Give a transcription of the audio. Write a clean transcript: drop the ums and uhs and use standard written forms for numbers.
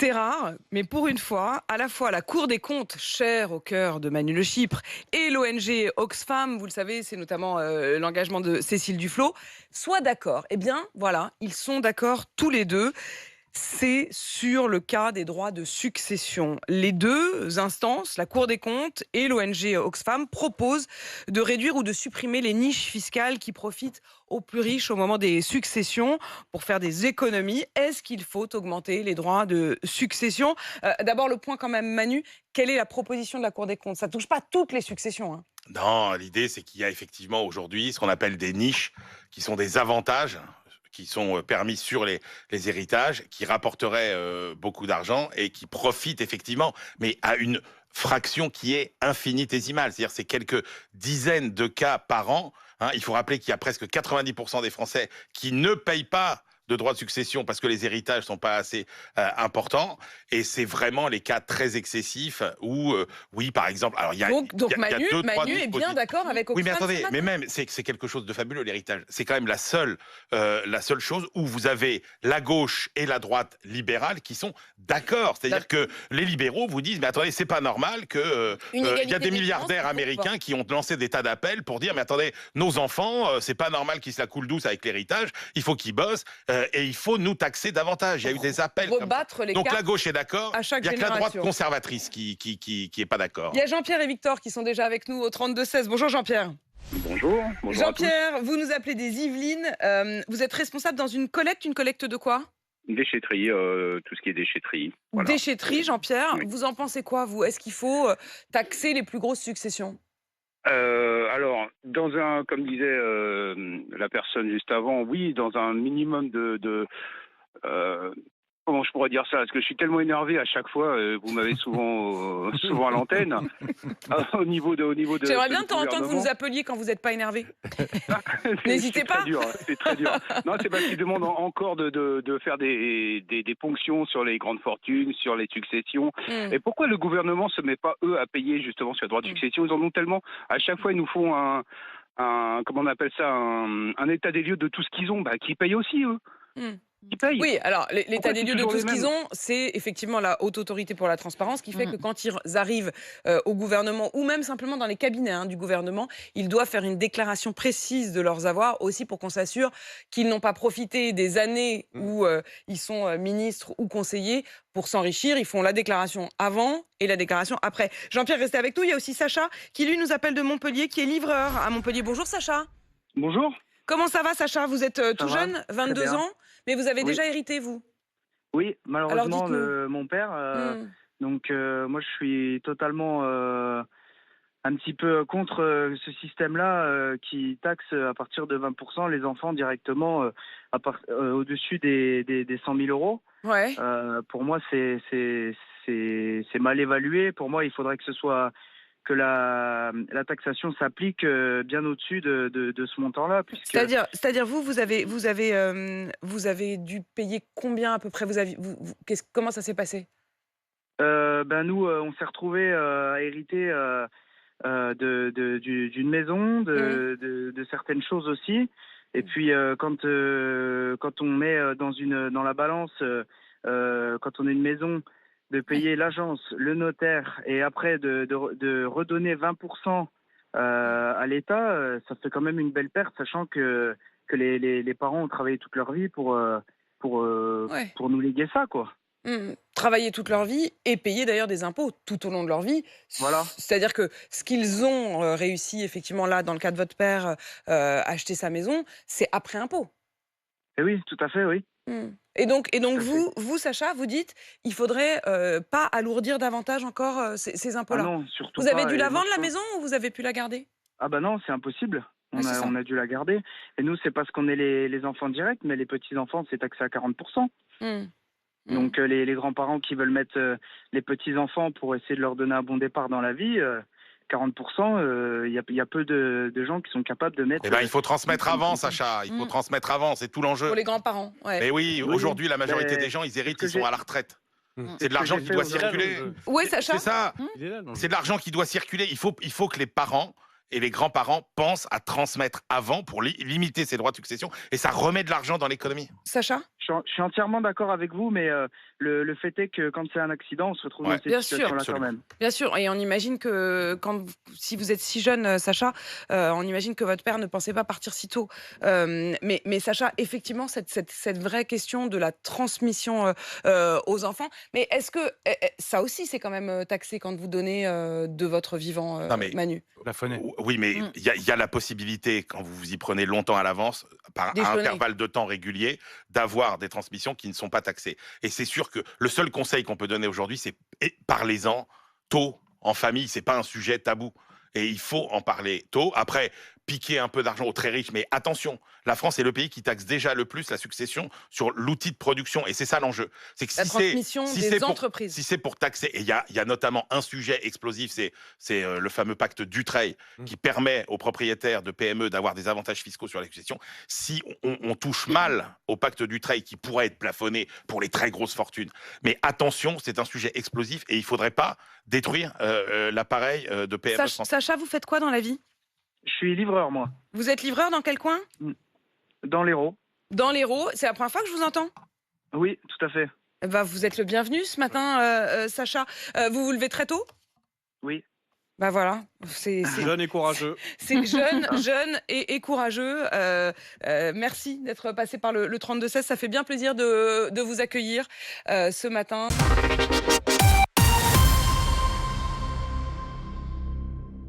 C'est rare, mais pour une fois, à la fois la Cour des comptes, chère au cœur de Manu Le Chypre, et l'ONG Oxfam, vous le savez, c'est notamment l'engagement de Cécile Duflot, soient d'accord. Eh bien, voilà, ils sont d'accord tous les deux. C'est sur le cas des droits de succession. Les deux instances, la Cour des comptes et l'ONG Oxfam, proposent de réduire ou de supprimer les niches fiscales qui profitent aux plus riches au moment des successions pour faire des économies. Est-ce qu'il faut augmenter les droits de succession? D'abord, le point quand même, Manu, quelle est la proposition de la Cour des comptes? Ça ne touche pas toutes les successions, hein. Non, l'idée, c'est qu'il y a effectivement aujourd'hui ce qu'on appelle des niches, qui sont des avantages qui sont permis sur les héritages, qui rapporteraient beaucoup d'argent et qui profitent effectivement, mais à une fraction qui est infinitésimale. C'est-à-dire c'est quelques dizaines de cas par an. Hein. Il faut rappeler qu'il y a presque 90% des Français qui ne payent pas de droits de succession parce que les héritages sont pas assez importants, et c'est vraiment les cas très excessifs où oui, par exemple, alors Donc il y a Manu, deux, trois Manu est bien dispositifs. d'accord avec Oui, mais Oxfam ce attendez, mais matin. même, c'est quelque chose de fabuleux, l'héritage. C'est quand même la seule chose où vous avez la gauche et la droite libérale qui sont d'accord. C'est-à-dire que les libéraux vous disent, mais attendez, c'est pas normal que Une il y a égalité des des chances, milliardaires américains qui ont lancé des tas d'appels pour dire, mais attendez, nos enfants, c'est pas normal qu'ils se la coulent douce avec l'héritage, il faut qu'ils bossent, et il faut nous taxer davantage. Il y a eu des appels comme ça. Rebattre les Donc la cartes gauche est d'accord, à chaque il y a que la droite génération. conservatrice qui est pas d'accord. Il y a Jean-Pierre et Victor qui sont déjà avec nous au 32-16. Bonjour Jean-Pierre. Bonjour, bonjour à tous. Jean-Pierre, vous nous appelez des Yvelines. Vous êtes responsable dans une collecte de quoi? Déchetterie, tout ce qui est déchetterie. Voilà. Déchetterie, Jean-Pierre. Oui. Vous en pensez quoi, vous? Est-ce qu'il faut taxer les plus grosses successions? Alors, comme disait la personne juste avant, oui, dans un minimum euh, comment je pourrais dire ça? Parce que je suis tellement énervé à chaque fois, vous m'avez souvent, souvent à l'antenne, au niveau J'aimerais du bien t'entendre que vous gouvernement. nous appeliez quand vous n'êtes pas énervé. C'est N'hésitez très pas. dur, c'est très dur. Non, c'est parce qu'ils demandent encore de faire des ponctions sur les grandes fortunes, sur les successions. Hmm. Et pourquoi le gouvernement se met pas, eux, à payer justement sur le droit de succession? Ils en ont tellement. À chaque fois, ils nous font comment on appelle ça, un état des lieux de tout ce qu'ils ont. Bah, qui payent aussi, eux. Hmm. Qui payent. Oui, alors l'état Pourquoi des c'est lieux de toujours tout les ce qu'ils mêmes? ont, c'est effectivement la Haute Autorité pour la Transparence qui fait que quand ils arrivent au gouvernement ou même simplement dans les cabinets du gouvernement, ils doivent faire une déclaration précise de leurs avoirs aussi pour qu'on s'assure qu'ils n'ont pas profité des années où ils sont ministres ou conseillers pour s'enrichir. Ils font la déclaration avant et la déclaration après. Jean-Pierre, restez avec nous. Il y a aussi Sacha qui, lui, nous appelle de Montpellier, qui est livreur à Montpellier. Bonjour Sacha. Bonjour. Comment ça va Sacha? Vous êtes Ça tout va, jeune, très 22 bien. ans, mais vous avez Oui, déjà hérité, vous? oui, Alors malheureusement, dites-nous. mon père. Hmm. Donc, moi, je suis totalement un petit peu contre ce système-là qui taxe à partir de 20% les enfants directement au-dessus des 100 000 euros. Ouais. Pour moi, c'est mal évalué. Pour moi, il faudrait que la taxation s'applique bien au-dessus de ce montant-là, puisque C'est-à-dire vous avez dû payer combien à peu près? Comment ça s'est passé? ben nous, on s'est retrouvés à hériter d'une maison, Hmm. de certaines choses aussi. Et puis quand on met dans la balance, quand on a une maison, de payer l'agence, le notaire, et après de redonner 20% à l'État, ça fait quand même une belle perte, sachant que les parents ont travaillé toute leur vie Ouais. pour nous léguer ça, quoi. Travailler toute leur vie et payer d'ailleurs des impôts tout au long de leur vie. Voilà. C'est-à-dire que ce qu'ils ont réussi effectivement là, dans le cas de votre père, acheter sa maison, c'est après impôt. Et oui, tout à fait, oui. Et donc Tout à fait. vous, Sacha, vous dites, il faudrait pas alourdir davantage encore ces Ah impôts-là. non, surtout Vous avez pas. dû Et la moi, vendre je la pense. maison ou vous avez pu la garder? Ah bah non, c'est impossible. Ouais, c'est ça. On a dû la garder. Et nous, c'est parce qu'on est les enfants directs, mais les petits-enfants, c'est taxé à 40%. Hmm. Hmm. Donc les grands-parents qui veulent mettre les petits-enfants pour essayer de leur donner un bon départ dans la vie, 40%, il y a peu de gens qui sont capables de mettre... Eh ben, il faut transmettre avant, Sacha. Il faut Mm. transmettre avant, c'est tout l'enjeu. Pour les grands-parents, ouais. Mais oui, Oui, aujourd'hui, la majorité mais des gens, ils héritent, que ils sont j'ai- à la retraite. Mm. C'est de l'argent qui fait doit aujourd'hui. circuler. Ouais, Sacha. C'est ça. Il est là, non, C'est de l'argent qui doit circuler. Il faut que les parents et les grands-parents pensent à transmettre avant pour limiter ces droits de succession. Et ça remet de l'argent dans l'économie. Sacha. Je suis entièrement d'accord avec vous, mais le fait est que quand c'est un accident, on se retrouve Ouais, dans cette bien sûr, situation-là quand absolument. même. Bien sûr, et on imagine que si vous êtes si jeune, Sacha, on imagine que votre père ne pensait pas partir si tôt. Mais Sacha, effectivement, cette vraie question de la transmission aux enfants, mais est-ce que ça aussi, c'est quand même taxé quand vous donnez de votre vivant, Non, mais Manu? Plafonné. Oui, mais Mm. il y a la possibilité, quand vous vous y prenez longtemps à l'avance, à D'échelonner. intervalles de temps réguliers, d'avoir des transmissions qui ne sont pas taxées. Et c'est sûr que le seul conseil qu'on peut donner aujourd'hui, c'est parlez-en tôt, en famille. C'est pas un sujet tabou. Et il faut en parler tôt. Après, piquer un peu d'argent aux très riches. Mais attention, la France est le pays qui taxe déjà le plus la succession sur l'outil de production. Et c'est ça l'enjeu. C'est que La transmission des entreprises. si c'est pour taxer, et il y a notamment un sujet explosif, c'est le fameux pacte Dutreil qui permet aux propriétaires de PME d'avoir des avantages fiscaux sur la succession. Si on touche mal au pacte Dutreil qui pourrait être plafonné pour les très grosses fortunes, mais attention, c'est un sujet explosif et il ne faudrait pas détruire l'appareil de PME français. Sacha, vous faites quoi dans la vie? Je suis livreur, moi, Vous êtes livreur dans quel coin? dans l'Hérault. Dans l'Hérault. C'est la première fois que je vous entends? Oui, tout à fait. Eh ben, vous êtes le bienvenu ce matin, Sacha. Vous vous levez très tôt? Oui. Bah voilà, c'est Jeune et courageux. jeune et courageux. Merci d'être passé par le 32-16. Ça fait bien plaisir de vous accueillir ce matin.